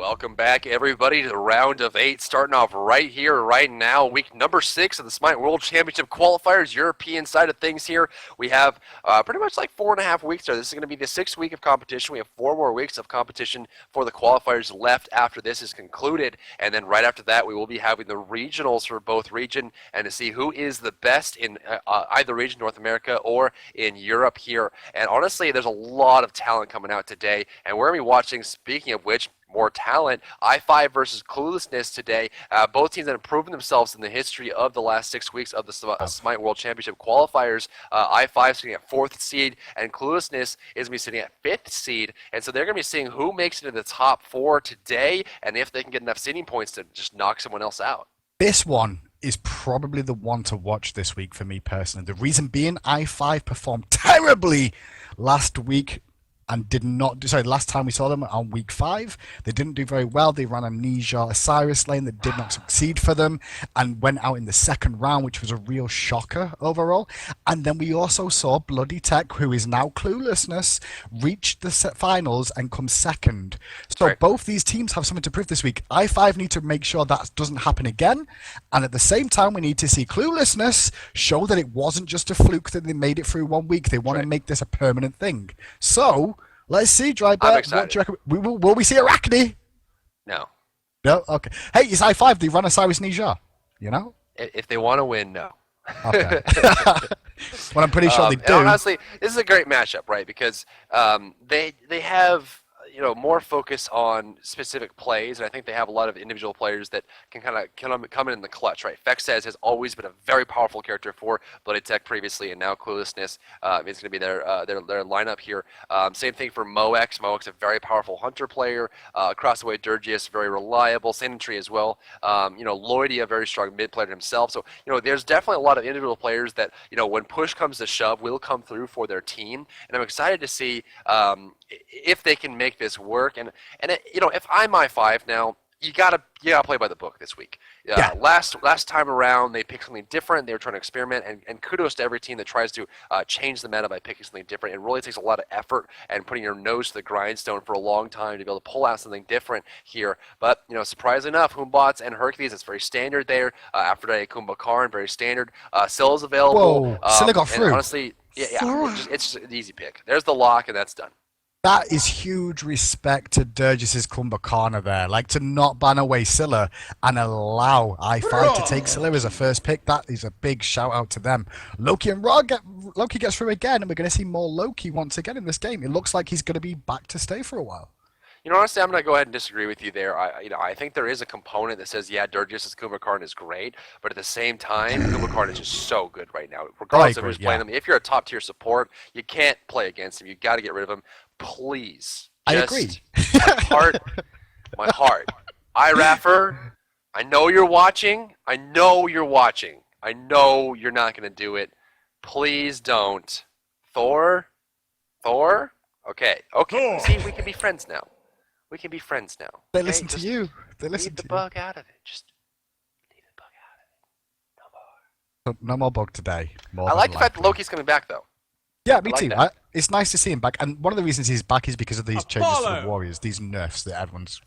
Welcome back, everybody, to the round of 8, starting off right here, right now, week number 6 of the Smite World Championship Qualifiers, European side of things here. We have pretty much like 4.5 weeks there. This is going to be the 6th week of competition. We have 4 more weeks of competition for the qualifiers left after this is concluded, and then right after that, we will be having the regionals for both region and to see who is the best in either region, North America or in Europe here. And honestly, there's a lot of talent coming out today, and we're going to be watching, speaking of which, more talent. IIII versus Cluelessness today. Both teams that have proven themselves in the history of the last 6 weeks of the Smite World Championship qualifiers. IIII is sitting at 4th seed, and Cluelessness is going to be sitting at 5th seed. And so they're going to be seeing who makes it in the top 4 today, and if they can get enough seeding points to just knock someone else out. This one is probably the one to watch this week for me personally. The reason being, IIII performed terribly last week and did not do, sorry, last time we saw them on week 5, they didn't do very well. They ran Amnesia Osiris lane that did not succeed for them and went out in the second round, which was a real shocker overall. And then we also saw Bloody Tech, who is now Cluelessness, reach the finals and come second. So both these teams have something to prove this week. IIII need to make sure that doesn't happen again. And at the same time, we need to see Cluelessness show that it wasn't just a fluke that they made it through 1 week. They want to make this a permanent thing. So let's see, Dry Bet. I'm excited. What do you reckon? Will we see Arachne? No. No? Okay. Hey, it's IIII. They run Osiris Nija, you know? If they want to win, no. Okay. Well, I'm pretty sure they do. And honestly, this is a great matchup, right? Because they have more focus on specific plays, and I think they have a lot of individual players that can kind of come in the clutch, right? Fexes has always been a very powerful character for Bloody Tech previously, and now Cluelessness is going to be their lineup here. Same thing for Moex. Moex, a very powerful hunter player. Across the way, Durgius, very reliable. Sandentry as well. Lloydie, a very strong mid player himself. So there's definitely a lot of individual players that when push comes to shove, will come through for their team, and I'm excited to see if they can make this work. And if I'm IIII now, you gotta play by the book this week. Last time around, they picked something different. They were trying to experiment, and kudos to every team that tries to change the meta by picking something different. It really takes a lot of effort and putting your nose to the grindstone for a long time to be able to pull out something different here. But surprisingly enough, Humbots and Hercules, it's very standard there. Aphrodite, Kumbhakarn, very standard. Sylla's available. Whoa, Sylla got through. Honestly, it's just an easy pick. There's the lock, and that's done. That is huge respect to Durgis's Kumbhakarna there. Like, to not ban away Sylla and allow IIII to take Sylla as a first pick, that is a big shout out to them. Loki and Rod Loki gets through again, and we're going to see more Loki once again in this game. It looks like he's going to be back to stay for a while. Honestly, I'm going to go ahead and disagree with you there. I think there is a component that says, Durgis's Kumbhakarn is great, but at the same time, Kumbhakarn is just so good right now. Regardless of who's playing them, if you're a top tier support, you can't play against him. You got to get rid of him. Please. I agree. My heart. IRAFer, I know you're watching. I know you're not going to do it. Please don't. Thor? Okay. See, we can be friends now. They listen to you. They listen leave to the bug out of it. Just leave the bug out of it. No more bug today. I like the fact that Loki's coming back, though. Yeah, me too. It's nice to see him back. And one of the reasons he's back is because of these changes to the Warriors, these nerfs that everyone's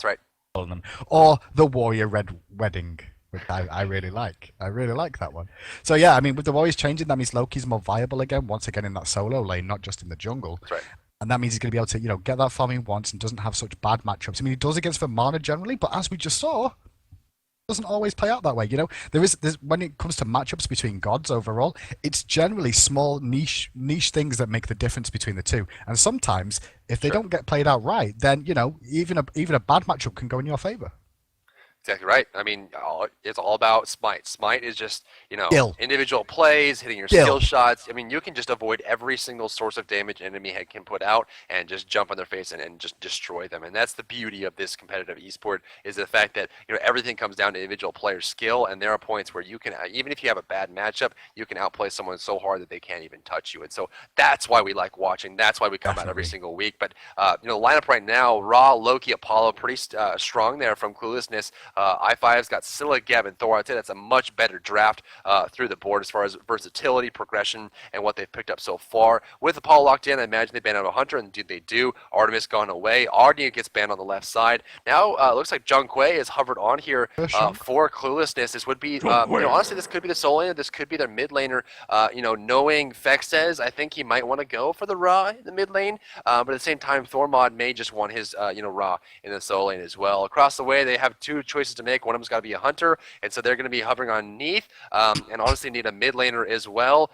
calling them. Or the Warrior Red Wedding, which I really like. I really like that one. So yeah, I mean, with the Warriors changing, that means Loki's more viable again, once again in that solo lane, not just in the jungle. That's right. And that means he's going to be able to, get that farming once and doesn't have such bad matchups. I mean, he does against Vermana generally, but as we just saw, doesn't always play out that way. There's when it comes to matchups between gods overall, it's generally small niche things that make the difference between the two. And sometimes, if they don't get played out right, then even a bad matchup can go in your favor. Exactly right. I mean, it's all about Smite. Smite is just, individual plays, hitting your skill shots. I mean, you can just avoid every single source of damage enemy head can put out and just jump on their face and just destroy them. And that's the beauty of this competitive esport, is the fact that, everything comes down to individual player skill. And there are points where you can, even if you have a bad matchup, you can outplay someone so hard that they can't even touch you. And so that's why we like watching. That's why we come out every single week. But, the lineup right now, Ra, Loki, Apollo, pretty strong there from Cluelessness. i5's got Scylla, Geb, and Thor. I'd say that's a much better draft through the board as far as versatility, progression, and what they've picked up so far. With Apollo locked in, I imagine they ban out a Hunter, and they do. Artemis gone away. Arnia gets banned on the left side. Now it looks like Jung Kuei is hovered on here for Cluelessness. This would be, honestly, this could be the sole laner. This could be their mid laner. Knowing Fex says, I think he might want to go for the Ra in the mid lane. But at the same time, Thormod may just want his, Ra in the solo lane as well. Across the way, they have two choices to make. One of them's got to be a Hunter, and so they're going to be hovering on Neath, and honestly need a mid laner as well.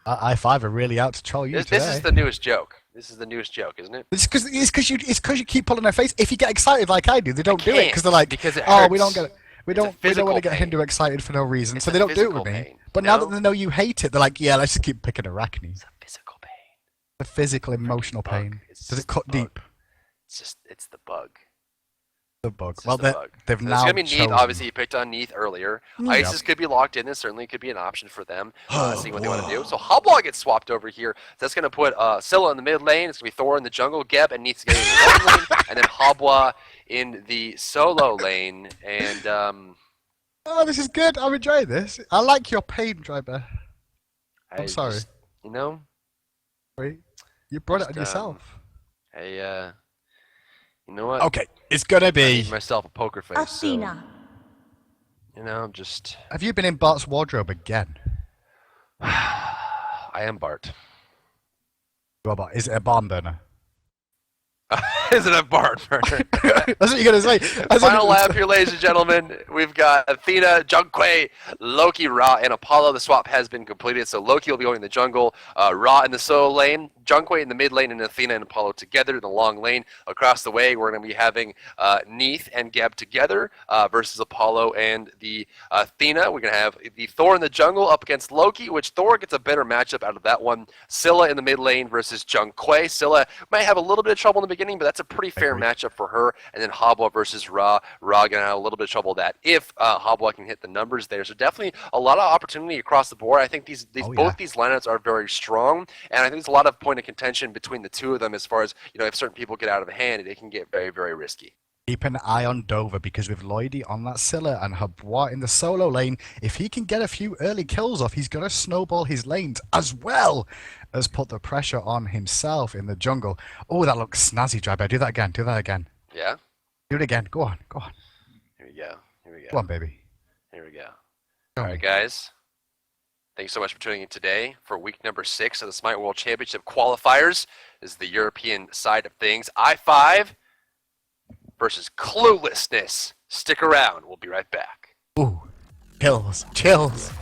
i5 are really out to troll you today. This is the newest joke. This is the newest joke, isn't it? It's because you keep pulling their face. If you get excited like I do, they don't do it because they're like, because it oh, hurts. we don't get it. We don't want to get Hindu excited for no reason, so they don't do it with me. But now that they know you hate it, they're like, yeah, let's just keep picking Arachne. It's a physical pain. The physical, emotional pain. Does it cut deep? It's the bug. The bug. Well, they've now. It's gonna be Neath. Obviously, you picked on Neath earlier. Isis could be locked in. This certainly could be an option for them, seeing what they want to do. So Hoblaw gets swapped over here. So that's gonna put Scylla in the mid lane. It's gonna be Thor in the jungle, Geb, and Neath's getting in the lane, and then Hoblaw in the solo lane. And oh, this is good. I'm enjoying this. I like your pain, Dryber. I'm sorry. Wait, you brought it on yourself. You know what? Okay, it's gonna be. I need myself a poker face. Athena. So, I'm just. Have you been in Bart's wardrobe again? I am Bart. Robert, is it a barn burner? Is it a barn burner? That's what you're gonna say. Final lap here, ladies and gentlemen. We've got Athena, Jung Kuei, Loki, Ra, and Apollo. The swap has been completed, so Loki will be going in the jungle, Ra in the solo lane, Jung Kuei in the mid lane, and Athena and Apollo together in the long lane. Across the way, we're going to be having Neath and Geb together versus Apollo and the Athena. We're going to have the Thor in the jungle up against Loki, which Thor gets a better matchup out of that one. Scylla in the mid lane versus Jung Kuei. Scylla might have a little bit of trouble in the beginning, but that's a pretty fair matchup for her. And then Hobwa versus Ra. Ra gonna have a little bit of trouble with that if Hobwa can hit the numbers there. So definitely a lot of opportunity across the board. I think both these lineups are very strong, and I think there's a lot of point of contention between the two of them as far as if certain people get out of hand, it can get very, very risky. Keep an eye on Dover because with Lloydie on that Scylla and Habwa in the solo lane, if he can get a few early kills off, he's going to snowball his lanes as well as put the pressure on himself in the jungle. Oh, that looks snazzy, Drybear. Do that again. Yeah? Do it again. Go on. Here we go. Go on, baby. Here we go. All right, guys. Thanks so much for tuning in today for week number 6 of the Smite World Championship qualifiers. This is the European side of things. i5 versus Cluelessness. Stick around. We'll be right back. Ooh, chills.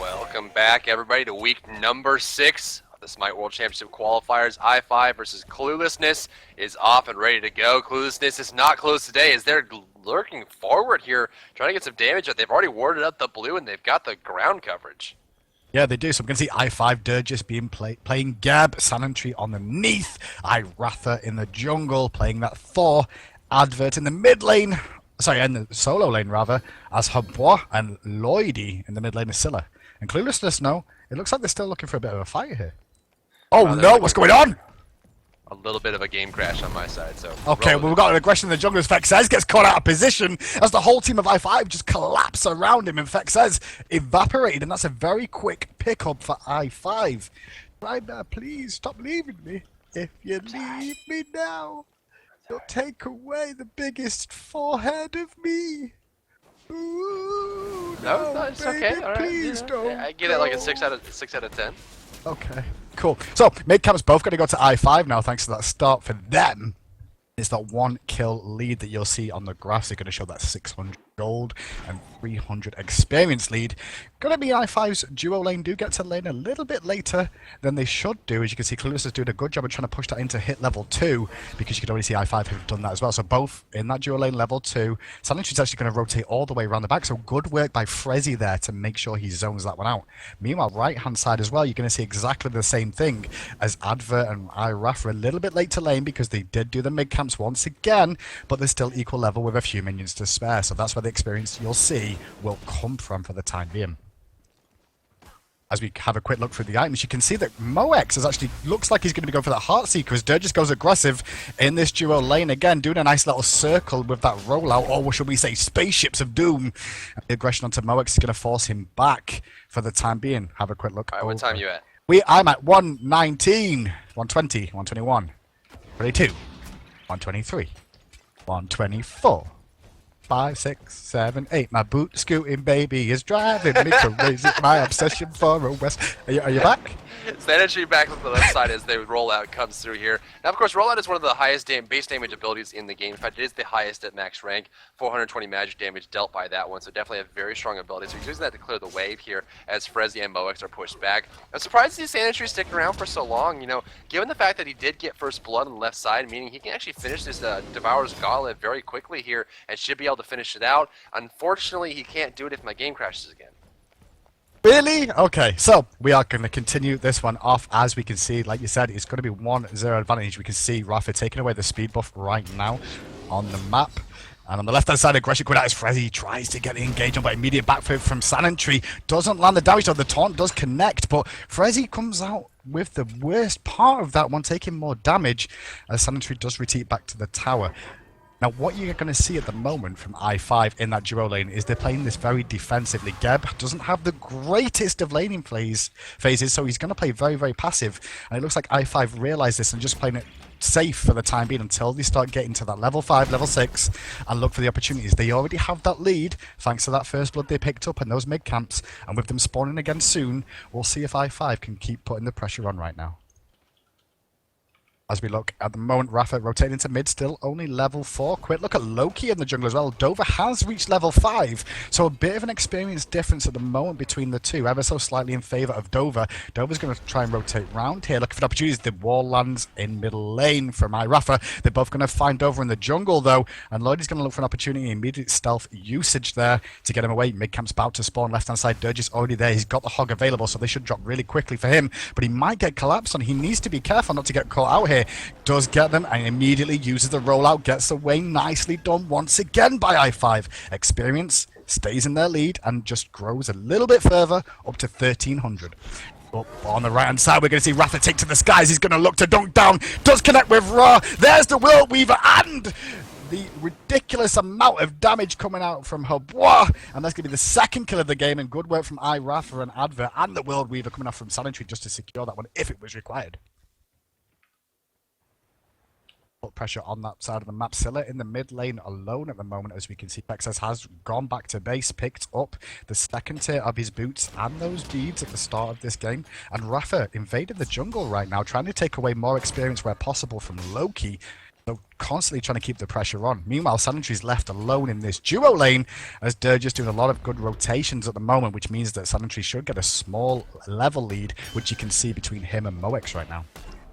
Welcome back, everybody, to week number 6 of the Smite World Championship qualifiers. i5 versus Cluelessness is off and ready to go. Cluelessness is not closed today as they're lurking forward here, trying to get some damage. They've already warded up the blue, and they've got the ground coverage. Yeah, they do. So we're going to see i5 Durgis playing Gab, Sanantry on the Neath, Iratha in the jungle, playing that Thor, Advert in the mid lane, in the solo lane rather, as Habwa and Lloydie in the mid lane of Scylla. And Cluelessness, no, it looks like they're still looking for a bit of a fight here. Oh no, what's going on? A little bit of a game crash on my side, so... Okay, well, we've got an aggression in the jungle as Fexez gets caught out of position as the whole team of i5 just collapse around him and Fexez evaporated, and that's a very quick pickup for i5. Right now, please stop leaving me. If you leave me now, you'll take away the biggest forehead of me. Ooh, no, it's baby, okay. All right. Please don't. I give that like a 6 out of 10. Okay, cool. So, mid-camp's both going to go to i5 now, thanks to that start for them. It's that 1 kill lead that you'll see on the graphs. They're going to show that 600 gold and 300 experience lead. Going to be i5's duo lane do get to lane a little bit later than they should do. As you can see, Clueless is doing a good job of trying to push that into hit level 2 because you can already see i5 have done that as well. So both in that duo lane level 2. Sanitry's actually going to rotate all the way around the back. So good work by Frezzy there to make sure he zones that one out. Meanwhile, right hand side as well, you're going to see exactly the same thing as Advert and Iraf are a little bit late to lane because they did do the mid camps once again, but they're still equal level with a few minions to spare. So that's where the experience you'll see will come from for the time being. As we have a quick look through the items, you can see that Moex is actually looks like he's going to be going for that Heartseeker as Dirge just goes aggressive in this duo lane again, doing a nice little circle with that rollout, or should we say spaceships of doom. The aggression onto Moex is going to force him back for the time being. Have a quick look. All right, what time you at? I'm at 119, 120, 121, 22, 123, 124. 5, 6, 7, 8. My boot scooting baby is driving me crazy. My obsession for a West. Are you back? Sanitary back on the left side as the rollout comes through here. Now, of course, rollout is one of the highest base damage abilities in the game. In fact, it is the highest at max rank. 420 magic damage dealt by that one, so definitely a very strong ability. So he's using that to clear the wave here as Frezzy and Moex are pushed back. I'm surprised to see Sanitary stick around for so long. You know, given the fact that he did get first blood on the left side, meaning he can actually finish this Devourer's Gauntlet very quickly here and should be able to finish it out. Unfortunately, he can't do it if my game crashes again. Really? Okay, so we are going to continue this one off. As we can see, like you said, it's going to be 1-0 advantage. We can see Rafa taking away the speed buff right now on the map. And on the left-hand side, aggression coming out as Frezzy tries to get the engagement, but immediate backflip from Sanitary doesn't land the damage, though the taunt does connect, but Frezzy comes out with the worst part of that one, taking more damage as Sanitary does retreat back to the tower. Now, what you're going to see at the moment from i5 in that duo lane is they're playing this very defensively. Geb doesn't have the greatest of laning phases, so he's going to play very, very passive. And it looks like i5 realised this and just playing it safe for the time being until they start getting to that level 5, level 6 and look for the opportunities. They already have that lead thanks to that first blood they picked up in those mid camps, and with them spawning again soon, we'll see if i5 can keep putting the pressure on right now. As we look at the moment, Rafa rotating into mid, still only level 4. Quick look at Loki in the jungle as well. Dover has reached level 5, so a bit of an experience difference at the moment between the two, ever so slightly in favour of Dover. Dover's going to try and rotate round here, looking for opportunities. The wall lands in middle lane from Rafa. They're both going to find Dover in the jungle though, and Lloyd's going to look for an opportunity, immediate stealth usage there to get him away. Mid-camp's about to spawn, left-hand side, Dirge is already there. He's got the hog available, so they should drop really quickly for him, but he might get collapsed on. He needs to be careful not to get caught out here. Does get them and immediately uses the rollout, gets away. Nicely done once again by i5. Experience stays in their lead and just grows a little bit further up to 1300. Up on the right hand side, we're going to see Rafa take to the skies. He's going to look to dunk down, does connect with Ra. There's the World Weaver and the ridiculous amount of damage coming out from Herbois, and that's going to be the second kill of the game, and good work from Rafa and Adver and the World Weaver coming off from Sanitary just to secure that one if it was required. Put pressure on that side of the map. Scylla in the mid lane alone at the moment, as we can see. Pexas has gone back to base, picked up the second tier of his boots and those beads at the start of this game. And Rafa invaded the jungle right now, trying to take away more experience where possible from Loki. So constantly trying to keep the pressure on. Meanwhile, Sanitry's left alone in this duo lane as Dirge is doing a lot of good rotations at the moment, which means that Sanitary should get a small level lead, which you can see between him and Moex right now.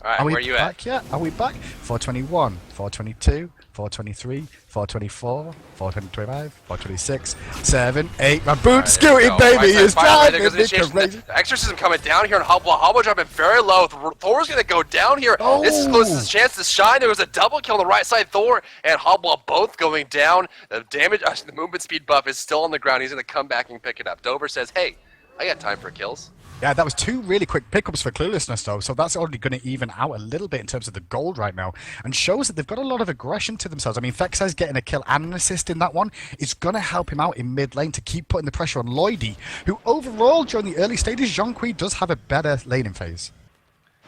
Alright, where are you at? Yeah, are we back? 421, 422, 423, 424, 425, 426, 7, 8. My boot scooting baby is driving me crazy. Exorcism coming down here on Hobble. Hobble dropping very low. Thor's going to go down here. Oh. This is closest chance to shine. There was a double kill on the right side. Thor and Hobble both going down. The damage, the movement speed buff is still on the ground. He's going to come back and pick it up. Dover says, hey, I got time for kills. Yeah, that was 2 really quick pickups for Cluelessness, though, so that's already going to even out a little bit in terms of the gold right now, and shows that they've got a lot of aggression to themselves. I mean, Fexai's getting a kill and an assist in that one is going to help him out in mid lane to keep putting the pressure on Lloydie, who overall, during the early stages, Jean-Qui does have a better laning phase.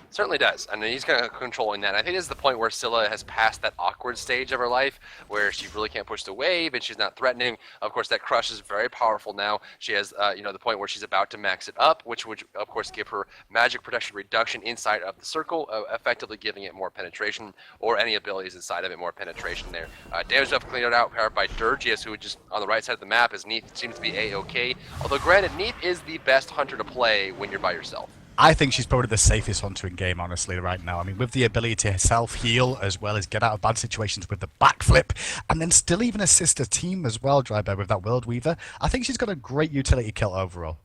Certainly does, and he's kind of controlling that. I think this is the point where Scylla has passed that awkward stage of her life where she really can't push the wave and she's not threatening. Of course, that crush is very powerful now. She has, the point where she's about to max it up, which would, of course, give her magic protection reduction inside of the circle, effectively giving it more penetration, or any abilities inside of it more penetration there. Damage up cleared out by Dirgius, who just on the right side of the map, as Neath seems to be A-okay. Although, granted, Neath is the best hunter to play when you're by yourself. I think she's probably the safest hunter in game, honestly, right now. I mean, with the ability to self-heal as well as get out of bad situations with the backflip, and then still even assist a team as well, Drybear, with that World Weaver, I think she's got a great utility kill overall.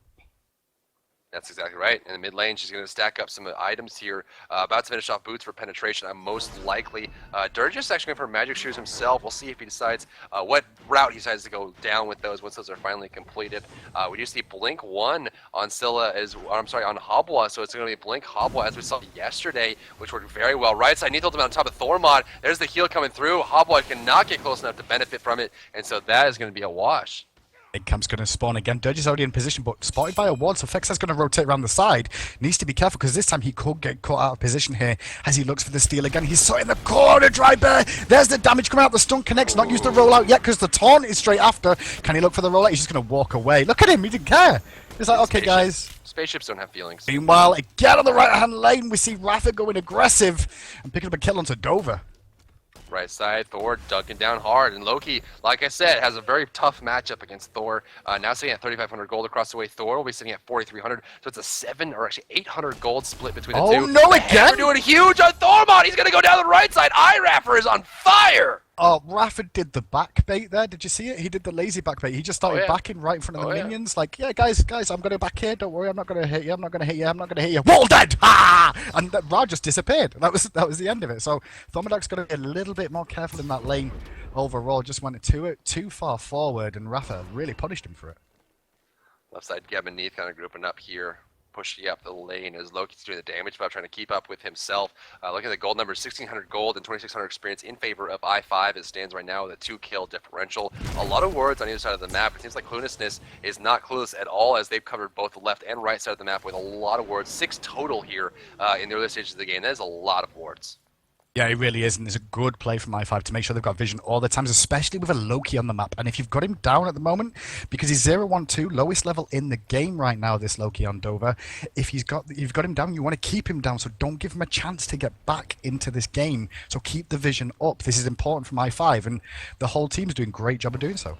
That's exactly right. In the mid lane, she's going to stack up some items here. About to finish off boots for penetration. I'm most likely. Durgis actually going for magic shoes himself. We'll see if he decides what route he decides to go down with those once those are finally completed. We do see Blink 1 on Scylla I'm sorry, on Habwa. So it's going to be Blink Habwa as we saw yesterday, which worked very well. Right side, Neath ultimate on top of Thormod. There's the heal coming through. Habwa cannot get close enough to benefit from it, and so that is going to be a wash. Big Camp's going to spawn again. Dirge is already in position, but spotted by a ward, so Fexa's going to rotate around the side. Needs to be careful, because this time he could get caught out of position here as he looks for the steal again. He's so in the corner, Dry Bear. There's the damage coming out. The stun connects. Not used the rollout yet, because the taunt is straight after. Can he look for the rollout? He's just going to walk away. Look at him. He didn't care. He's like, okay, guys. Spaceships don't have feelings. Meanwhile, again on the right-hand lane, we see Rafa going aggressive and picking up a kill onto Dover. Right side, Thor dunking down hard, and Loki, like I said, has a very tough matchup against Thor. Now sitting at 3,500 gold across the way. Thor will be sitting at 4,300, so it's a 800 gold split between the two. Oh no, again! They're doing huge on Thormod. He's gonna go down the right side. IIIII is on fire. Oh, Rafa did the back bait there. Did you see it? He did the lazy back bait. He just started backing right in front of the minions. Like, yeah, guys, I'm going to back here. Don't worry, I'm not going to hit you. I'm not going to hit you. I'm not going to hit you. Wall dead! Ah! And Ra just disappeared. That was the end of it. So Thormodok's going to be a little bit more careful in that lane overall. Just went too far forward, and Rafa really punished him for it. Left side, Geb and Neath kind of grouping up here, pushing up the lane as Loki's doing the damage, but trying to keep up with himself. Looking at the gold numbers, 1,600 gold and 2,600 experience in favor of I5 as it stands right now with a 2-kill differential. A lot of words on either side of the map. It seems like Cluelessness is not clueless at all as they've covered both the left and right side of the map with a lot of words. 6 total here in the early stages of the game. That is a lot of words. Yeah, it really is, and it's a good play from i5 to make sure they've got vision all the times, especially with a Loki on the map. And if you've got him down at the moment, because he's 0-1-2, lowest level in the game right now, this Loki on Dover. If you've got him down, you want to keep him down, so don't give him a chance to get back into this game. So keep the vision up. This is important from i5, and the whole team's doing a great job of doing so.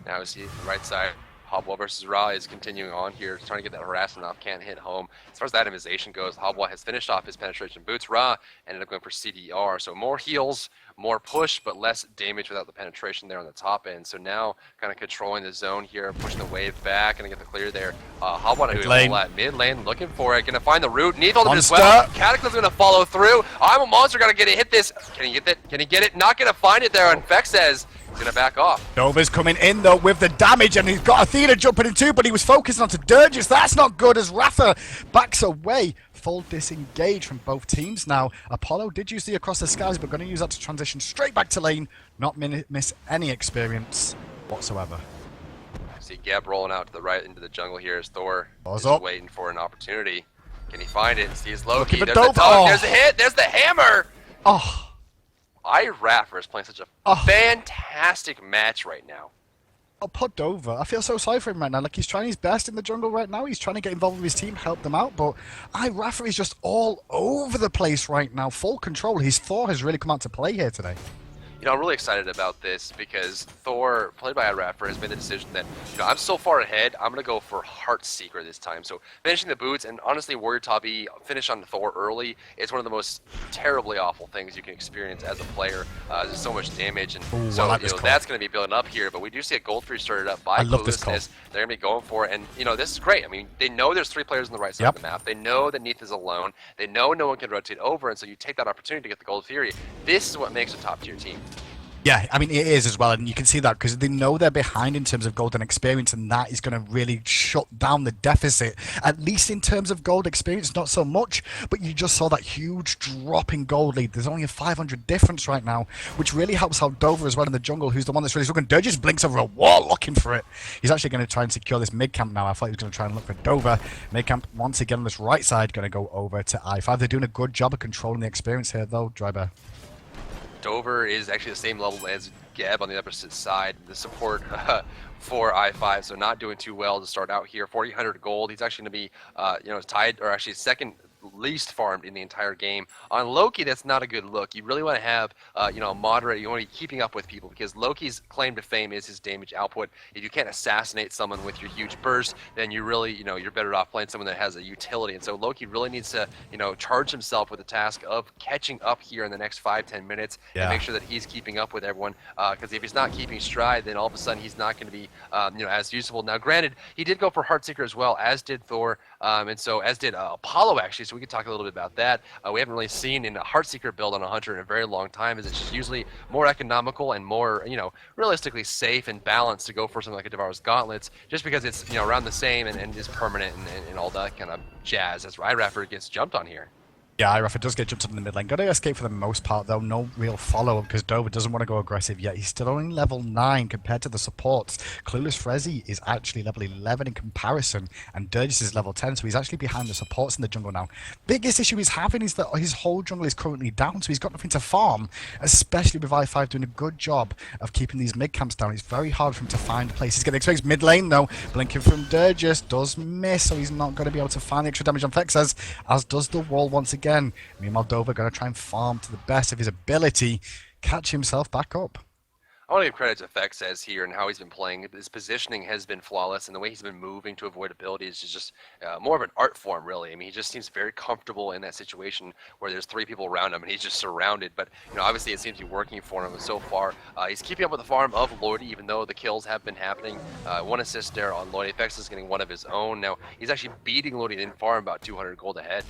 Now we see the right side. Habwa versus Ra is continuing on here, trying to get that harassment off, can't hit home. As far as that itemization goes, Habwa has finished off his penetration boots. Ra ended up going for CDR, so more heals, more push, but less damage without the penetration there on the top end. So now kind of controlling the zone here, pushing the wave back, and get the clear there. Habwa doing a lot mid lane, looking for it, gonna find the root. Neath ultimate as well. Cataclysm's gonna follow through. I'm a monster, gotta get it, hit this. Can he get that? Can he get it? Not gonna find it there, and Fex says he's gonna back off. Dover's coming in though with the damage, and he's got Athena jumping in too, but he was focusing onto Durgis. That's not good as Rafa backs away. Full disengage from both teams now. Apollo did use the across the skies, but going to use that to transition straight back to lane, not miss any experience whatsoever. See Geb rolling out to the right into the jungle here as Thor is waiting for an opportunity. Can he find it? See his Loki. There's the dog. There's the hit. There's the hammer. Oh. IIIII is playing such a fantastic match right now. Oh, poor Dover. I feel so sorry for him right now. Like, he's trying his best in the jungle right now. He's trying to get involved with his team, help them out. But IIIII is just all over the place right now. Full control. His Thor has really come out to play here today. You know, I'm really excited about this because Thor, played by IIIII, has made the decision that, you know, I'm so far ahead, I'm going to go for Heartseeker this time. So finishing the boots, and honestly, Warrior Top E, finish on Thor early, it's one of the most terribly awful things you can experience as a player. There's so much damage, and so you know, that's going to be building up here. But we do see a Gold Free started up by Cluelessness. They're going to be going for it, and, you know, this is great. I mean, they know there's 3 players on the right side of the map. They know that Neath is alone. They know no one can rotate over, and so you take that opportunity to get the Gold Fury. This is what makes a top-tier team. Yeah, I mean, it is as well, and you can see that because they know they're behind in terms of gold and experience, and that is going to really shut down the deficit, at least in terms of gold experience, not so much, but you just saw that huge drop in gold lead. There's only a 500 difference right now, which really helps out Dover as well in the jungle, who's the one that's really struggling. Durgis blinks over a wall looking for it. He's actually going to try and secure this mid-camp now. I thought he was going to try and look for Dover. Mid-camp, once again, on this right side, going to go over to I5. They're doing a good job of controlling the experience here, though, Drybear. Dover is actually the same level as Geb on the opposite side. The support for I5, so not doing too well to start out here. 4,800 gold. He's actually going to be, you know, tied, or actually second least farmed in the entire game. On Loki, that's not a good look. You really want to have, a moderate. You want to be keeping up with people because Loki's claim to fame is his damage output. If you can't assassinate someone with your huge burst, then you really, you're better off playing someone that has a utility. And so Loki really needs to, charge himself with the task of catching up here in the next 5-10 minutes and make sure that he's keeping up with everyone. Because if he's not keeping stride, then all of a sudden he's not going to be, as useful. Now, granted, he did go for Heartseeker as well, as did Thor, and so as did Apollo actually. So we could talk a little bit about that. We haven't really seen in a Heartseeker build on a Hunter in a very long time, as it's just usually more economical and more, realistically safe and balanced to go for something like a Devourer's Gauntlets, just because it's, around the same and is permanent and all that kind of jazz. As IIIII gets jumped on here. Yeah, IIIII does get jumped on in the mid lane. Got to escape for the most part, though. No real follow-up because Dover doesn't want to go aggressive yet. He's still only level 9 compared to the supports. Clueless Frezzy is actually level 11 in comparison, and Dirges is level 10, so he's actually behind the supports in the jungle now. Biggest issue he's having is that his whole jungle is currently down, so he's got nothing to farm, especially with i5 doing a good job of keeping these mid camps down. It's very hard for him to find places. He's getting exposed mid lane, though. Blinking from Dirges does miss, so he's not going to be able to find the extra damage on Fexes, as does the wall once again. Meanwhile, Dover going to try and farm to the best of his ability, catch himself back up. I want to give credit to Fexes here and how he's been playing. His positioning has been flawless, and the way he's been moving to avoid abilities is just more of an art form, really. I mean, he just seems very comfortable in that situation where there's 3 people around him and he's just surrounded. But, obviously it seems to be working for him. And so far, he's keeping up with the farm of Lloyd, even though the kills have been happening. 1 assist there on Lloyd. Fexes is getting 1 of his own. Now, he's actually beating Lloyd in farm about 200 gold ahead.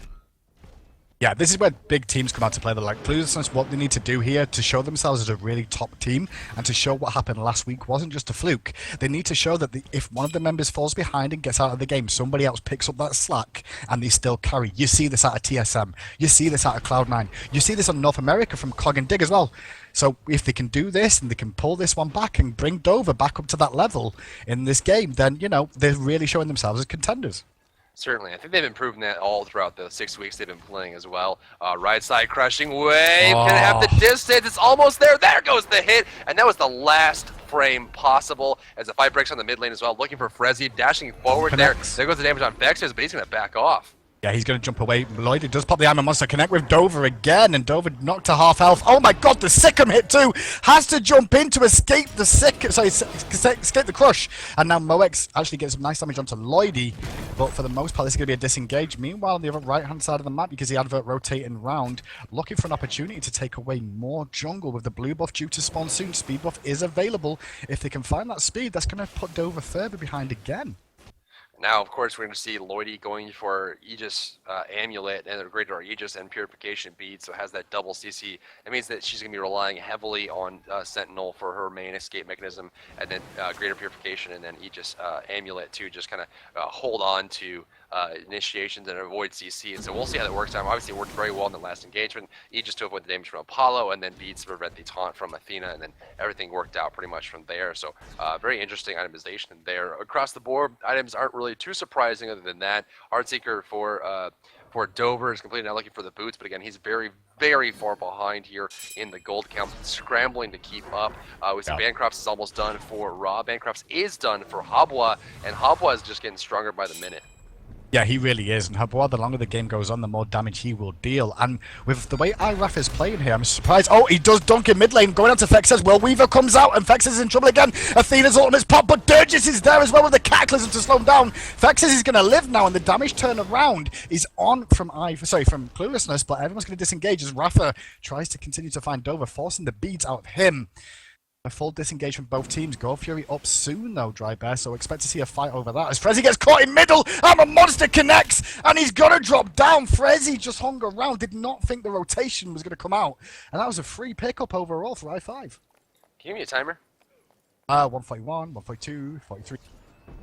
Yeah, this is where big teams come out to play. They're like, Cluelessness, what they need to do here to show themselves as a really top team and to show what happened last week wasn't just a fluke. They need to show that if one of the members falls behind and gets out of the game, somebody else picks up that slack and they still carry. You see this out of TSM. You see this out of Cloud9. You see this on North America from Cog and Dig as well. So if they can do this and they can pull this one back and bring Dover back up to that level in this game, then, they're really showing themselves as contenders. Certainly. I think they've been proving that all throughout the 6 weeks they've been playing as well. Right side crushing wave. Can have the distance. It's almost there. There goes the hit. And that was the last frame possible as the fight breaks on the mid lane as well. Looking for Frezzy. Dashing forward there. There goes the damage on Fexes, but he's going to back off. Yeah, he's going to jump away. Lloyd does pop the Iron Monster, connect with Dover again, and Dover knocked to half health. Oh my god, the Sikkim hit too! Has to jump in to escape the escape the crush. And now Moex actually gets some nice damage onto Lloydie, but for the most part, this is going to be a disengage. Meanwhile, on the other right-hand side of the map, because the advert rotating round, looking for an opportunity to take away more jungle with the blue buff due to spawn soon. Speed buff is available. If they can find that speed, that's going to put Dover further behind again. Now, of course, we're going to see Lloydie going for Aegis Amulet and a Greater Aegis and Purification Bead, so has that double CC. That means that she's going to be relying heavily on Sentinel for her main escape mechanism, and then Greater Purification and then Aegis Amulet to just kind of hold on to initiations and avoid CC. And so we'll see how that works out. Obviously, it worked very well in the last engagement. Aegis to avoid the damage from Apollo, and then Beads to prevent the taunt from Athena, and then everything worked out pretty much from there. So very interesting itemization there. Across the board, items aren't really too surprising other than that. Heartseeker for Dover is completely not looking for the boots, but again, he's very, very far behind here in the gold count, scrambling to keep up. We see Bancrofts is almost done for Ra. Bancrofts is done for Habwa, and Habwa is just getting stronger by the minute. Yeah, he really is, and Habwa, the longer the game goes on, the more damage he will deal. And with the way IIIII is playing here, I'm surprised. Oh, he does dunk in mid lane, going on to Fexes. Well, Weaver comes out, and Fexes is in trouble again. Athena's ultimate's pop, but Dirges is there as well with the Cataclysm to slow him down. Fexes is going to live now, and the damage turnaround is on from from Cluelessness, but everyone's going to disengage as Rafa tries to continue to find Dover, forcing the beads out of him. A full disengage from both teams. Gold Fury up soon though, Dry Bear, so expect to see a fight over that as Frezzy gets caught in middle and the monster connects and he's gonna drop down. Frezzy just hung around, did not think the rotation was gonna come out, and that was a free pickup overall for I5. Can you give me a timer? 141, 142, 43,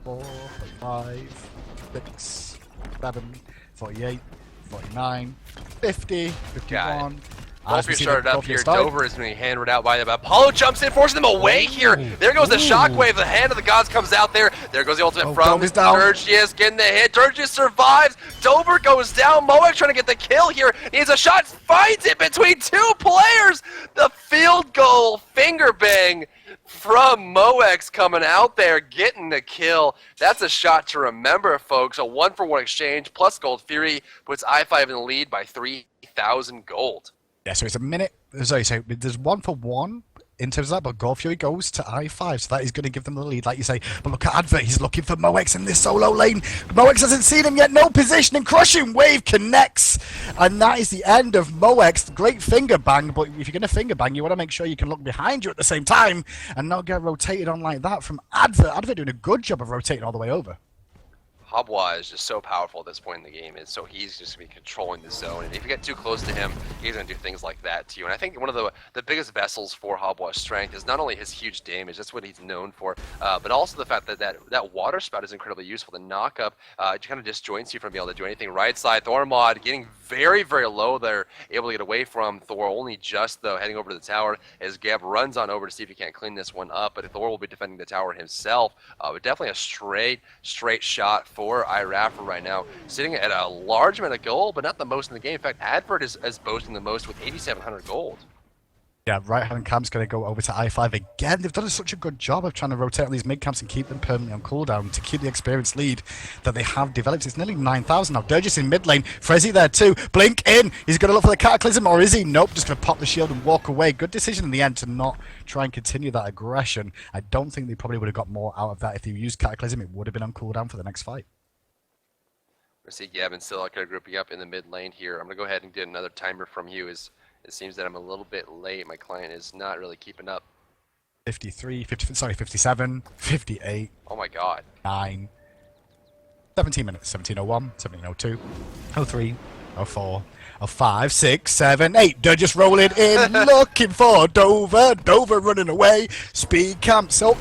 4, 45, 6, 7, 48, 49, 50, 51. Golfier started up here. Dover is being hammered out by them. Apollo jumps in, forcing them away here. There goes the shockwave. The hand of the gods comes out there. There goes the ultimate from Dirges getting the hit. Dirges survives. Dover goes down. Moek trying to get the kill here. Needs a shot. Finds it between 2 players. The field goal finger bang from Moex coming out there, getting the kill. That's a shot to remember, folks. A 1-for-1 exchange plus Gold Fury puts i5 in the lead by 3,000 gold. Yeah, so it's a minute. Sorry, so there's 1-for-1 in terms of that, but Gold Fury goes to i5, so that is going to give them the lead, like you say. But look at Advert, he's looking for Moex in this solo lane. Moex hasn't seen him yet, no positioning, crushing wave connects, and that is the end of Moex. Great finger bang, but if you're going to finger bang, you want to make sure you can look behind you at the same time and not get rotated on like that from Advert. Advert doing a good job of rotating all the way over. Habwa is just so powerful at this point in the game, and so he's just going to be controlling the zone. And if you get too close to him, he's going to do things like that to you. And I think one of the biggest vessels for Habwa's strength is not only his huge damage, that's what he's known for, but also the fact that that water spout is incredibly useful. The knock-up kind of disjoints you from being able to do anything. Right side, Thormod getting very, very low there, able to get away from Thor, only just, though, heading over to the tower as Geb runs on over to see if he can't clean this one up, but Thor will be defending the tower himself. But definitely a straight shot for IIIII right now, sitting at a large amount of gold, but not the most in the game. In fact, Advert is boasting the most with 8,700 gold. Yeah, right-hand camp's going to go over to i5 again. They've done such a good job of trying to rotate on these mid-camps and keep them permanently on cooldown to keep the experience lead that they have developed. It's nearly 9,000 now. Durgis in mid lane. Frezzy there too. Blink in. He's going to look for the Cataclysm, or is he? Nope, just going to pop the shield and walk away. Good decision in the end to not try and continue that aggression. I don't think they probably would have got more out of that if they used Cataclysm. It would have been on cooldown for the next fight. We see Gavin still kind of grouping up in the mid lane here. I'm going to go ahead and get another timer from you. It seems that I'm a little bit late. My client is not really keeping up. 53, 50, sorry, 57, 58. Oh my god. 9. 17 minutes. 17:01, 17:02, 03, 04, 05, 6, 7, 8. They're just rolling in, looking for Dover. Dover running away. Speed camps up.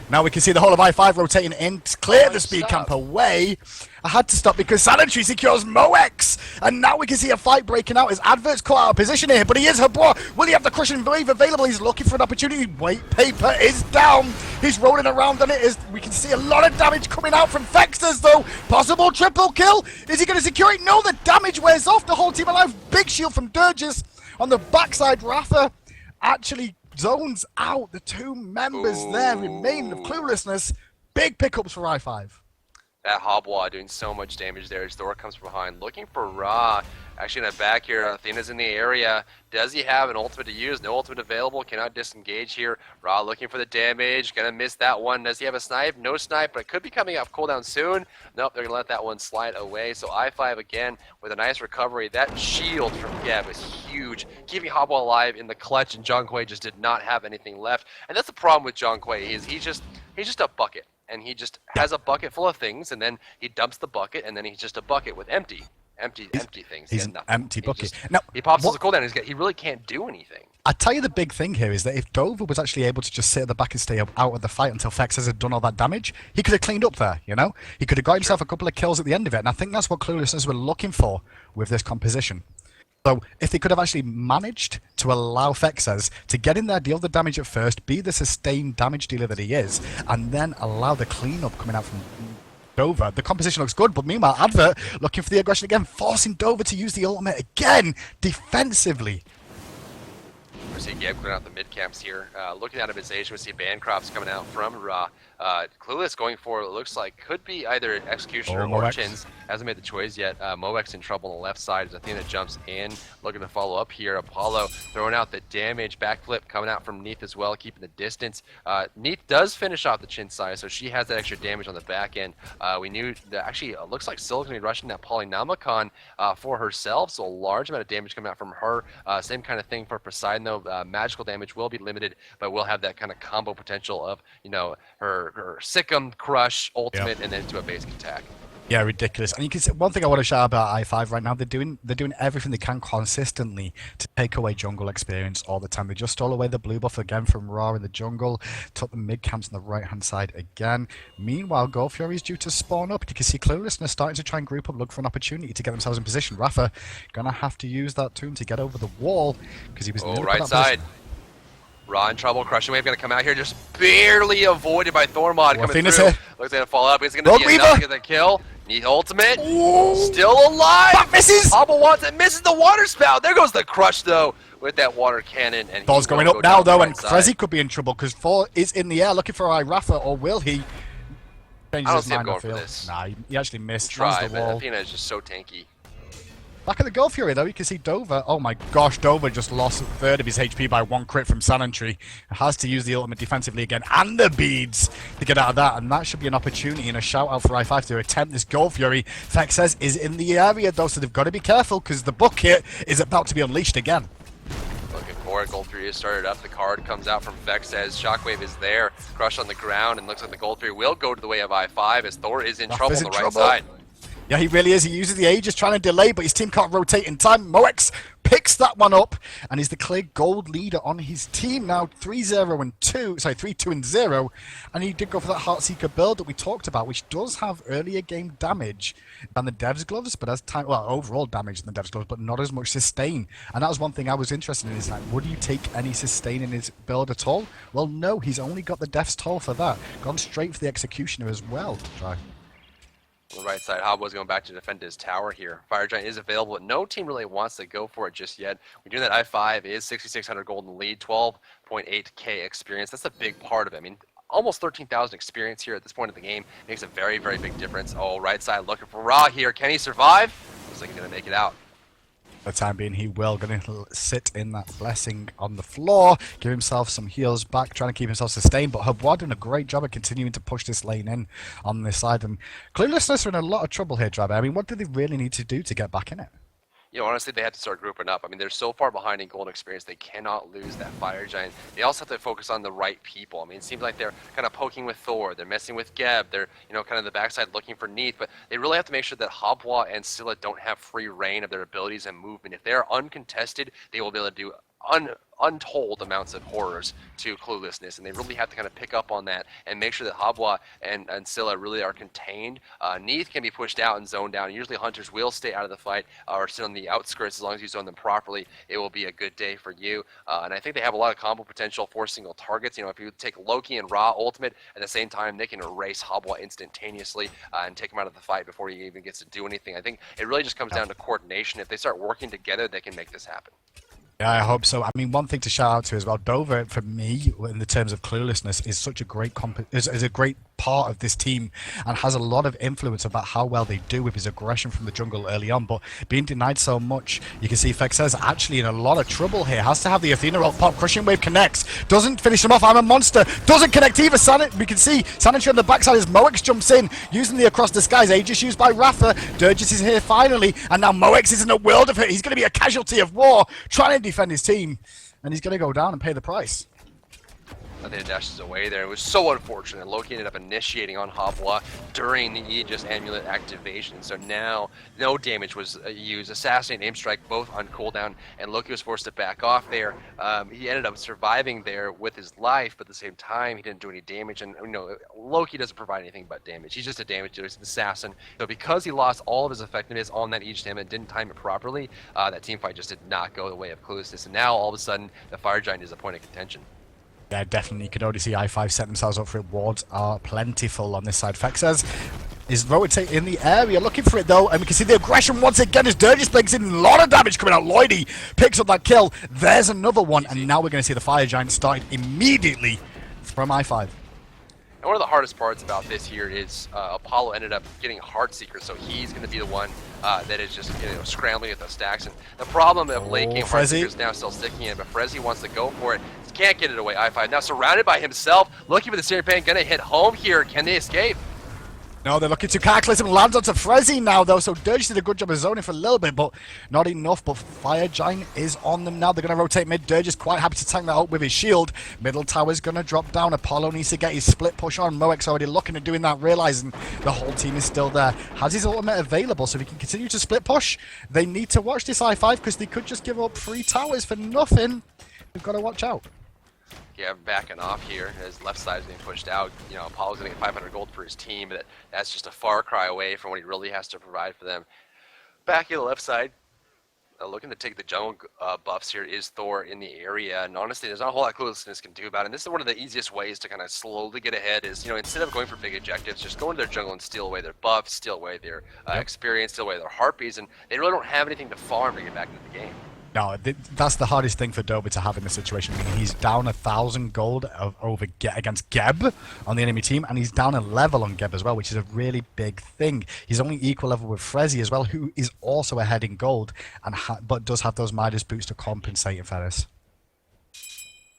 Now we can see the whole of i5 rotating in to clear the speed camp away. I had to stop because Sanitary secures Moex. And now we can see a fight breaking out as Advert's caught out of position here. But he is Habwa. Will he have the crushing wave available? He's looking for an opportunity. Wait, paper is down. He's rolling around on it. We can see a lot of damage coming out from Fexers though. Possible triple kill. Is he going to secure it? No, the damage wears off. The whole team alive. Big shield from Durgis. On the backside, Rafa actually zones out. The two members there remain of Cluelessness. Big pickups for i5. That Habwa doing so much damage there as Thor comes from behind, looking for Ra. Actually in the back here, Athena's in the area. Does he have an ultimate to use? No ultimate available, cannot disengage here. Ra looking for the damage, gonna miss that one. Does he have a snipe? No snipe, but it could be coming off cooldown soon. Nope, they're gonna let that one slide away. So i5 again with a nice recovery. That shield from Geb is huge, keeping Habwa alive in the clutch, and Zhong Kui just did not have anything left. And that's the problem with Zhong Kui, is he's just a bucket. And he just has a bucket full of things, and then he dumps the bucket, and then he's just a bucket with empty things. He's an empty bucket. Now, he pops his cooldown, he really can't do anything. I tell you the big thing here is that if Dover was actually able to just sit at the back and stay out of the fight until Fexers had done all that damage, he could have cleaned up there, you know? He could have got himself a couple of kills at the end of it, and I think that's what Cluelessness were looking for with this composition. So if they could have actually managed to allow Fexers to get in there, deal the damage at first, be the sustained damage dealer that he is, and then allow the cleanup coming out from Dover, the composition looks good. But meanwhile, Advert looking for the aggression again, forcing Dover to use the ultimate again, defensively. We see Geb clearing out the mid camps here. Looking out of his age, we see Bancroft's coming out from Ra. Clueless going for it looks like could be either Executioner or Chins. Hasn't made the choice yet. Moex in trouble on the left side as Athena jumps in, looking to follow up here. Apollo throwing out the damage. Backflip coming out from Neath as well, keeping the distance. Neath does finish off the Chin side, so she has that extra damage on the back end. We knew that actually it looks like Scylla's going to be rushing that Polynomicon for herself, so a large amount of damage coming out from her. Same kind of thing for Poseidon though. Magical damage will be limited, but will have that kind of combo potential of, you know, her Sikkim, Crush, Ultimate, and then into a basic attack. Yeah, ridiculous. And you can see one thing I want to shout about i5 right now, they're doing everything they can consistently to take away jungle experience all the time. They just stole away the blue buff again from Ra in the jungle, took the mid camps on the right hand side again. Meanwhile, Gold Fury is due to spawn up. You can see Cluelessness starting to try and group up, look for an opportunity to get themselves in position. Rafa gonna have to use that tomb to get over the wall because he was right side. Ra in trouble, Crushing Wave gonna come out here, just barely avoided by Thormod coming through. Here. Looks like to fall up. It's gonna be enough to get the kill. Need ultimate. Ooh. Still alive. That misses. Hobble wants it, misses the water spout. There goes the Crush though. with that water cannon, and he Thor's will going go up now, down the though, right and side. Frezzy could be in trouble because Thor is in the air looking for Irafa, or will he? I Changes don't his see him mind, I going for feel. this. Nah, he actually He'll missed. Lands the try, but wall. Athena is just so tanky. Back at the Goal Fury, though, you can see Dover. Oh my gosh, Dover just lost a third of his HP by one crit from Sanentry. Has to use the ultimate defensively again, and the beads to get out of that, and that should be an opportunity and a shout out for I5 to attempt this Goal Fury. Fex says is in the area, though, so they've got to be careful because the bucket is about to be unleashed again. Looking for it. Gold 3 is started up. The card comes out from Vex as Shockwave is there. Crush on the ground, and looks like the Gold 3 will go to the way of I5 as Thor is in trouble on the right side. Yeah, he really is. He uses the Aegis trying to delay, but his team can't rotate in time. Moex picks that one up and is the clear gold leader on his team now. 3-0 and 2, sorry, 3-2 and 0. And he did go for that Heartseeker build that we talked about, which does have earlier game damage than the Devs gloves, but as time, well, overall damage than the Devs gloves, but not as much sustain. And that was one thing I was interested in, is like, would you take any sustain in his build at all? Well, no, he's only got the Death's Toll for that. Gone straight for the Executioner as well. Try. On the right side, Hobbo's going back to defend his tower here. Fire Giant is available, but no team really wants to go for it just yet. We do that I5 is 6,600 gold in the lead, 12.8k experience. That's a big part of it. I mean, almost 13,000 experience here at this point of the game makes a very, very big difference. Oh, right side looking for Ra here. Can he survive? Looks like he's going to make it out. For the time being, he will going to sit in that blessing on the floor, give himself some heals back, trying to keep himself sustained. But Herbois doing a great job of continuing to push this lane in on this side. And Cluelessness are in a lot of trouble here, Drabber. I mean, what do they really need to do to get back in it? You know, honestly, they have to start grouping up. I mean, they're so far behind in gold experience, they cannot lose that Fire Giant. They also have to focus on the right people. I mean, it seems like they're kind of poking with Thor, they're messing with Geb, they're, you know, kind of the backside looking for Neath, but they really have to make sure that Hobwa and Scylla don't have free reign of their abilities and movement. If they're uncontested, they will be able to do untold amounts of horrors to Cluelessness, and they really have to kind of pick up on that and make sure that Habwa and Scylla really are contained. Neath can be pushed out and zoned down. Usually hunters will stay out of the fight or sit on the outskirts. As long as you zone them properly, it will be a good day for you. And I think they have a lot of combo potential for single targets. You know, if you take Loki and Ra ultimate at the same time, they can erase Habwa instantaneously and take him out of the fight before he even gets to do anything. I think it really just comes down to coordination. If they start working together, they can make this happen. Yeah, I hope so. I mean, one thing to shout out to as well, Dover, for me, in the terms of Cluelessness, is such a great is a great part of this team and has a lot of influence about how well they do with his aggression from the jungle early on. But being denied so much, you can see Fexer's actually in a lot of trouble here. Has to have the Athena ult pop. Crushing Wave connects. Doesn't finish him off. I'm a monster. Doesn't connect either. We can see Sanitary on the backside as Moex jumps in, using the Across the Skies. Aegis used by Rafa. Durgis is here finally, and now Moex is in a world of it. He's going to be a casualty of war, trying to defend his team, and he's going to go down and pay the price. Athena dashes away there. It was so unfortunate. Loki ended up initiating on Habwa during the Aegis Amulet activation. So now no damage was used. Assassinate, Aim Strike, both on cooldown, and Loki was forced to back off there. He ended up surviving there with his life, but at the same time, he didn't do any damage. And you know, Loki doesn't provide anything but damage. He's just a damage dealer. He's an assassin. So because he lost all of his effectiveness on that Aegis Amulet and didn't time it properly, that team fight just did not go the way of Cluelessness. And now all of a sudden, the Fire Giant is a point of contention. Yeah, definitely. You can already see I5 set themselves up for it. Wards are plentiful on this side. Fexers is rotate in the area, looking for it though, and we can see the aggression once again as Durgis brings in a lot of damage coming out. Lloydie picks up that kill. There's another one, and now we're going to see the Fire Giant started immediately from I5. And one of the hardest parts about this here is Apollo ended up getting Heartseeker, so he's going to be the one that is just scrambling at the stacks. And the problem of late game Heartseeker is now still sticking in, but Frezzy wants to go for it. Can't get it away. I5 now surrounded by himself, looking for the Searing Pain, gonna hit home here. Can they escape? No, they're looking to Cataclysm. Lands onto Frezzy now, though, so Durgis did a good job of zoning for a little bit, but not enough. But Fire Giant is on them now. They're going to rotate mid. Durgis quite happy to tank that up with his shield. Middle tower's going to drop down. Apollo needs to get his split push on. Moex already looking at doing that, realizing the whole team is still there. Has his ultimate available, so he can continue to split push. They need to watch this I5 because they could just give up 3 towers for nothing. We've got to watch out. Yeah, backing off here. His left side is being pushed out. You know, Apollo's going to get 500 gold for his team, but that's just a far cry away from what he really has to provide for them. Back to the left side, looking to take the jungle buffs here is Thor in the area, and honestly, there's not a whole lot Cluelessness can do about it. And this is one of the easiest ways to kind of slowly get ahead is, you know, instead of going for big objectives, just go into their jungle and steal away their buffs, steal away their experience, steal away their harpies, and they really don't have anything to farm to get back into the game. No, that's the hardest thing for Dover to have in this situation. I mean, he's down 1,000 gold against Geb on the enemy team, and he's down a level on Geb as well, which is a really big thing. He's only equal level with Frezzy as well, who is also ahead in gold, and but does have those Midas boots to compensate for this.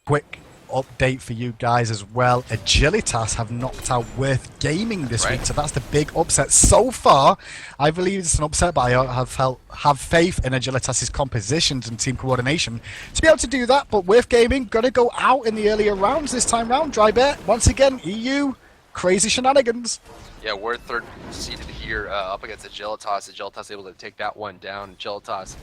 Quick update for you guys as well. Agilitas have knocked out Worth Gaming this week, so that's the big upset so far. I believe it's an upset, but I have faith in Agilitas's compositions and team coordination to be able to do that. But Worth Gaming gonna go out in the earlier rounds this time round. Dry bet once again. EU crazy shenanigans. Yeah, we're third seeded here up against Agilitas. Agilitas able to take that one down. Agilitas,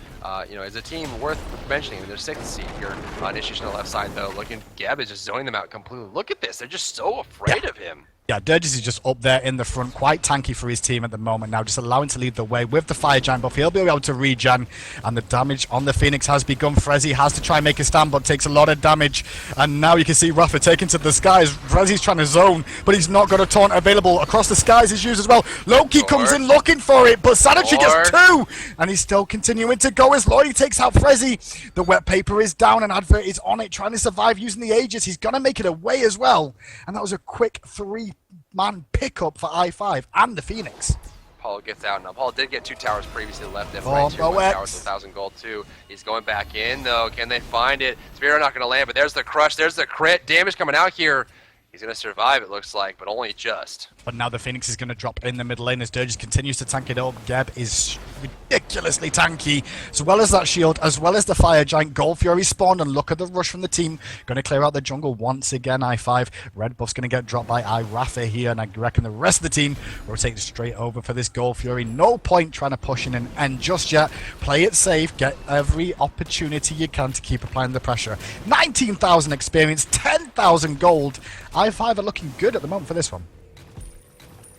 is a team worth mentioning. I mean, they're sixth seed here. Initiation on the left side, though. Looking, Gab is just zoning them out completely. Look at this. They're just so afraid of him. Yeah, Durgis is just up there in the front, quite tanky for his team at the moment now, just allowing to lead the way with the Fire Giant buff. He'll be able to regen, and the damage on the Phoenix has begun. Frezzy has to try and make a stand, but takes a lot of damage, and now you can see Rafa taken to the skies. Frezzy's trying to zone, but he's not got a taunt available. Across the skies is used as well. Loki comes in looking for it, but Sanitary gets two, and he's still continuing to go as Lloyd takes out Frezzy. The wet paper is down, and Advert is on it, trying to survive using the Aegis. He's going to make it away as well, and that was a quick 3-man pickup for I5 and the Phoenix. Paul gets out now. Paul did get 2 towers previously left. Right, 1 towers, 1,000 gold too. He's going back in though. Can they find it? Spiro not going to land, but there's the crush. There's the crit. Damage coming out here. He's going to survive, it looks like, but only just. But now the Phoenix is going to drop in the middle lane as Durgis continues to tank it up. Geb is ridiculously tanky, as well as that shield, as well as the Fire Giant. Gold Fury spawned, and look at the rush from the team. Going to clear out the jungle once again, I5. Red buff's going to get dropped by iRafa here, and I reckon the rest of the team rotate straight over for this Gold Fury. No point trying to push in and end just yet. Play it safe, get every opportunity you can to keep applying the pressure. 19,000 experience, 10,000 gold. I5 are looking good at the moment for this one.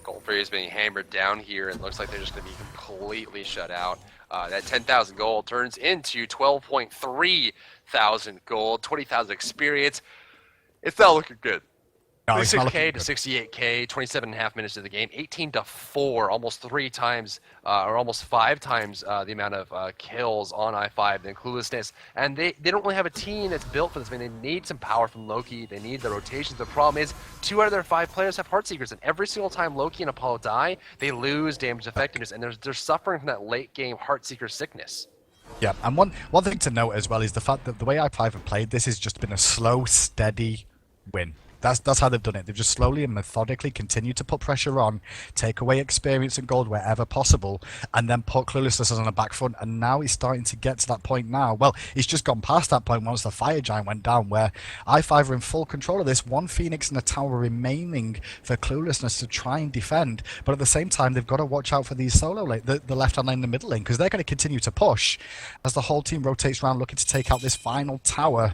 Gold Fury is being hammered down here, and looks like they're just going to be completely shut out. That 10,000 gold turns into 12.3 thousand gold, 20,000 experience. It's not looking good. No, 26k to 68k, 27.5 minutes of the game, 18 to 4, almost 3 times, or almost 5 times the amount of kills on I5 than Cluelessness. And they don't really have a team that's built for this. I mean, they need some power from Loki. They need the rotations. The problem is 2 out of their 5 players have Heartseekers, and every single time Loki and Apollo die, they lose damage effectiveness, and they're suffering from that late game Heartseeker sickness. Yeah, and one thing to note as well is the fact that the way I5 have played this has just been a slow, steady win. That's how they've done it. They've just slowly and methodically continued to put pressure on, take away experience and gold wherever possible, and then put Cluelessness on the back front. And now he's starting to get to that point now. Well, he's just gone past that point once the Fire Giant went down, where I5 are in full control of this. 1 Phoenix and a tower remaining for Cluelessness to try and defend. But at the same time, they've got to watch out for these solo lane, the left-hand lane and the middle lane, because they're going to continue to push as the whole team rotates around looking to take out this final tower.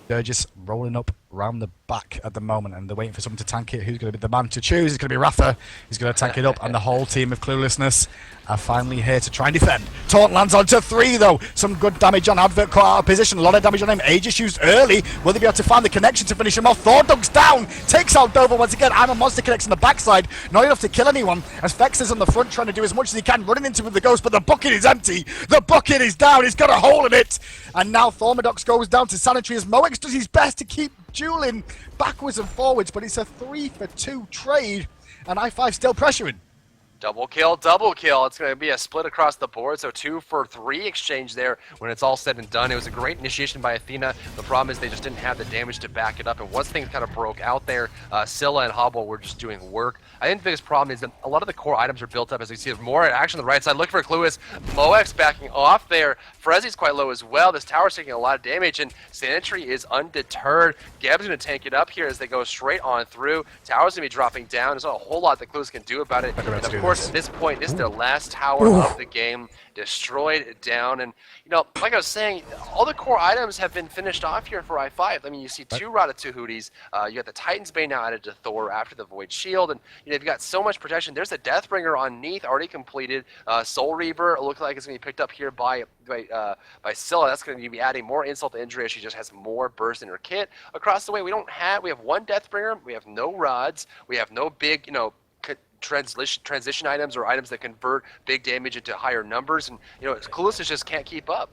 They're just rolling up around the back at the moment, and they're waiting for someone to tank it. Who's going to be the man to choose? It's going to be Rafa. He's going to tank it up, and the whole team of Cluelessness are finally here to try and defend. Taunt lands onto 3, though. Some good damage on Advert, caught out of position. A lot of damage on him. Aegis used early. Will they be able to find the connection to finish him off? Thordug's down. Takes out Dover once again. I'm a monster connects on the backside. Not enough to kill anyone, as Vex is on the front trying to do as much as he can, running into the ghost, but the bucket is empty. The bucket is down. He's got a hole in it. And now Thormodox goes down to Sanitary as Moex does his best to keep dueling backwards and forwards, but it's a 3-for-2 trade, and I5 still pressuring. Double kill, double kill. It's going to be a split across the board, so 2-for-3 exchange there when it's all said and done. It was a great initiation by Athena. The problem is they just didn't have the damage to back it up, and once things kind of broke out there, Scylla and Hobble were just doing work. I think the biggest problem is that a lot of the core items are built up, as you see there's more action on the right side. Look for Clueless. Moex backing off there. Frezzy's quite low as well. This tower's taking a lot of damage, and Sanitary is undeterred. Gab's going to tank it up here as they go straight on through. Tower's going to be dropping down. There's not a whole lot that Clueless can do about it. And of course, at this point, this is their last tower of the game, destroyed down. And, like I was saying, all the core items have been finished off here for I5. I mean, you see 2 Ratatouhooties. You got the Titan's Bane now added to Thor after the Void Shield. And, you've got so much protection. There's a Deathbringer on Neath already completed. Soul Reaver looks like it's going to be picked up here by Scylla. That's going to be adding more insult to injury as she just has more burst in her kit. Across the way, we have 1 Deathbringer. We have no rods. We have no big, transition items or items that convert big damage into higher numbers, and Cluelessness just can't keep up.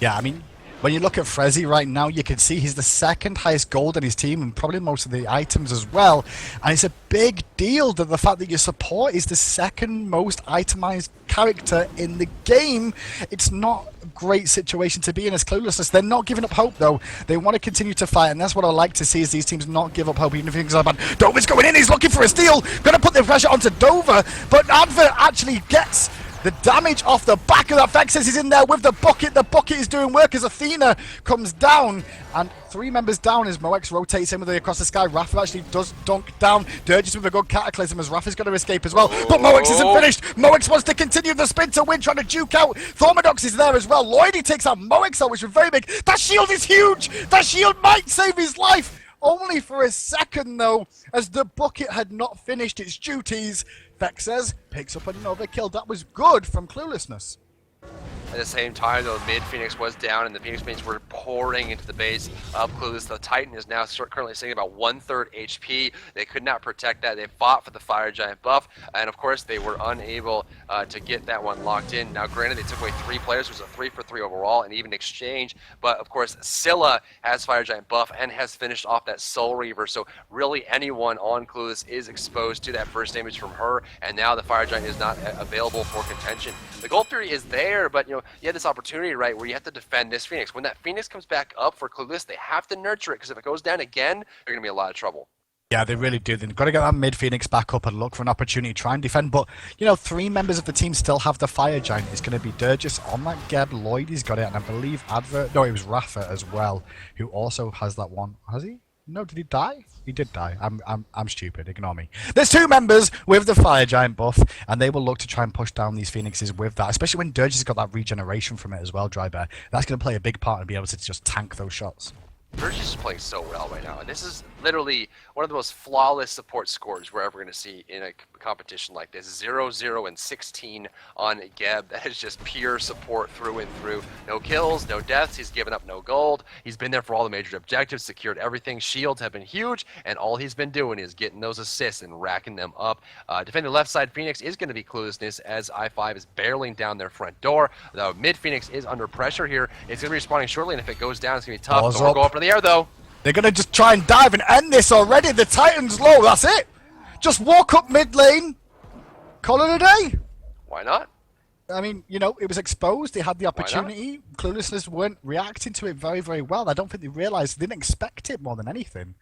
Yeah, I mean, when you look at Frezzy right now, you can see he's the second highest gold in his team and probably most of the items as well. And it's a big deal that the fact that your support is the second most itemized character in the game. It's not a great situation to be in as Cluelessness. They're not giving up hope though. They want to continue to fight, and that's what I like to see is these teams not give up hope even if things are bad. Dover's going in, he's looking for a steal, gonna put the pressure onto Dover, but Advert actually gets the damage off the back of that. Vexes is in there with the bucket. The bucket is doing work as Athena comes down. And 3 members down as Moex rotates him across the sky. Rafa actually does dunk down. Durgis with a good cataclysm as Rafa's going to escape as well. But Moex isn't finished. Moex wants to continue the spin to win, trying to juke out. Thormodox is there as well. Lloydie takes out Moex out, which was very big. That shield is huge. That shield might save his life. Only for a second though, as the bucket had not finished its duties. Vexes picks up another kill. That was good from Cluelessness. At the same time, though, mid Phoenix was down, and the Phoenix mains were pouring into the base of Clueless. The Titan is now currently sitting about 1/3 HP. They could not protect that. They fought for the Fire Giant buff, and of course, they were unable to get that one locked in. Now, granted, they took away 3 players. It was a 3-for-3 overall, and even exchange. But of course, Scylla has Fire Giant buff and has finished off that Soul Reaver. So really, anyone on Clueless is exposed to that first damage from her, and now the Fire Giant is not available for contention. The Gold Fury is there, but you had this opportunity, right, where you have to defend this Phoenix. When that Phoenix comes back up for Clueless, they have to nurture it, because if it goes down again, they're going to be in a lot of trouble. Yeah, they really do. They've got to get that mid Phoenix back up and look for an opportunity to try and defend. But, 3 members of the team still have the Fire Giant. It's going to be Durgis on that Geb. Lloydie's got it, and I believe Advert. No, it was Rafa as well, who also has that one. Has he? No, did he die? He did die. I'm stupid. Ignore me. There's 2 members with the Fire Giant buff, and they will look to try and push down these Phoenixes with that, especially when Durgis has got that regeneration from it as well, Dry Bear. That's going to play a big part and be able to just tank those shots. Burgess is playing so well right now, and this is literally one of the most flawless support scores we're ever going to see in a competition like this. 0, 0, and 16 on Geb. That is just pure support through and through. No kills, no deaths. He's given up no gold. He's been there for all the major objectives, secured everything. Shields have been huge, and all he's been doing is getting those assists and racking them up. Defending left side Phoenix is going to be Cluelessness, as I5 is barreling down their front door. Though mid Phoenix is under pressure here. It's going to be respawning shortly, and if it goes down, it's going to be tough. Don't go up in the air, though. They're going to just try and dive and end this already. The Titan's low. That's it. Just walk up mid lane. Call it a day. Why not? I mean, it was exposed. They had the opportunity. Cluelessness weren't reacting to it very, very well. I don't think they realized. They didn't expect it more than anything.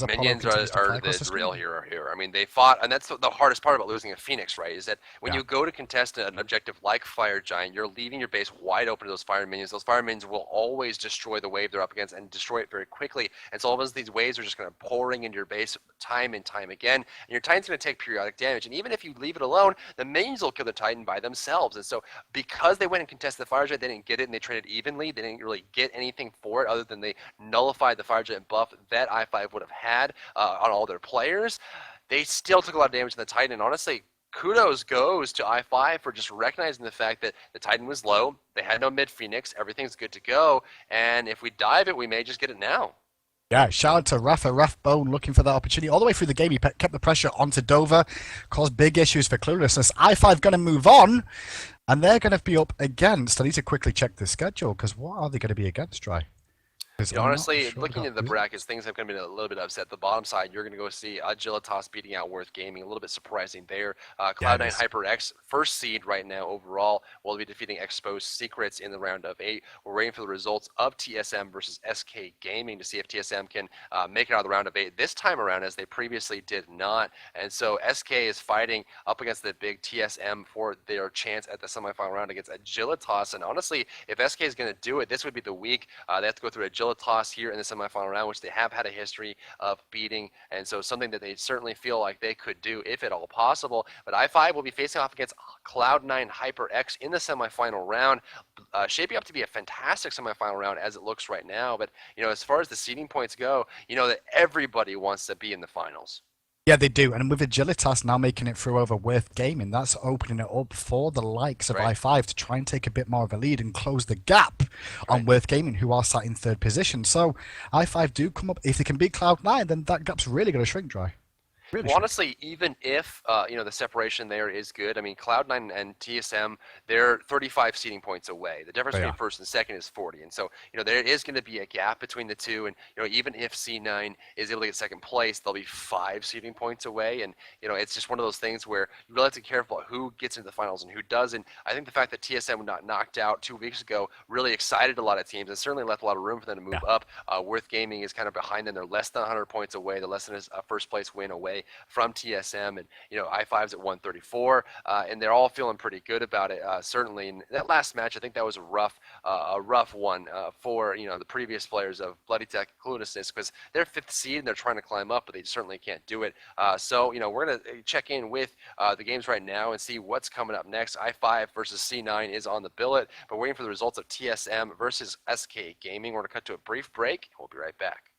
Minions are the real hero here. I mean, they fought, and that's the hardest part about losing a Phoenix, right? Is that when you go to contest an objective like Fire Giant, you're leaving your base wide open to those Fire Minions. Those Fire Minions will always destroy the wave they're up against and destroy it very quickly. And so all of these waves are just going to pouring into your base time and time again. And your Titan's going to take periodic damage. And even if you leave it alone, the minions will kill the Titan by themselves. And so because they went and contested the Fire Giant, they didn't get it, and they traded evenly. They didn't really get anything for it other than they nullified the Fire Giant buff that I5 would have had on all their players. They still took a lot of damage in the Titan, and honestly, kudos goes to I5 for just recognizing the fact that the Titan was low, they had no mid Phoenix, everything's good to go, and if we dive it, we may just get it now. Yeah, shout out to Rafa Bone looking for that opportunity. All the way through the game, he kept the pressure onto Dover, caused big issues for Cluelessness. I5 going to move on, and they're going to be up against. I need to quickly check the schedule, because what are they going to be against, Dry? Honestly, looking at the brackets, things have been a little bit upset. The bottom side, you're going to go see Agilitas beating out Worth Gaming. A little bit surprising there. Cloud9 HyperX, first seed right now overall, will be defeating Exposed Secrets in the round of 8. We're waiting for the results of TSM versus SK Gaming to see if TSM can make it out of the round of 8 this time around, as they previously did not. And so SK is fighting up against the big TSM for their chance at the semifinal round against Agilitas. And honestly, if SK is going to do it, this would be the week. They have to go through Agilitas here in the semifinal round, which they have had a history of beating, and so something that they certainly feel like they could do if at all possible. But I5 will be facing off against Cloud9 HyperX in the semifinal round, shaping up to be a fantastic semifinal round as it looks right now. But as far as the seeding points go, that everybody wants to be in the finals. Yeah, they do. And with Agilitas now making it through over Worth Gaming, that's opening it up for the likes of I5 to try and take a bit more of a lead and close the gap on Worth Gaming, who are sat in 3rd position. So I5 do come up. If they can beat Cloud9, then that gap's really going to shrink, Dry. Really Well, strange. honestly, even if the separation there is good, I mean Cloud9 and TSM, they're 35 seeding points away. The difference They between are. first and second is 40, and so there is going to be a gap between the two. And even if C9 is able to get second place, they'll be 5 seeding points away. And it's just one of those things where you really have to be careful about who gets into the finals and who doesn't. I think the fact that TSM got knocked out 2 weeks ago really excited a lot of teams and certainly left a lot of room for them to Yeah. move up. Worth Gaming is kind of behind them. They're less than 100 points away. They're less than a first place win away from TSM, and I5's at 134, and they're all feeling pretty good about it. Certainly, in that last match, I think that was a rough one for the previous players of Bloody Tech and Cluelessness, because they're fifth seed and they're trying to climb up, but they certainly can't do it. So we're gonna check in with the games right now and see what's coming up next. I5 versus C9 is on the billet, but waiting for the results of TSM versus SK Gaming. We're gonna cut to a brief break. We'll be right back.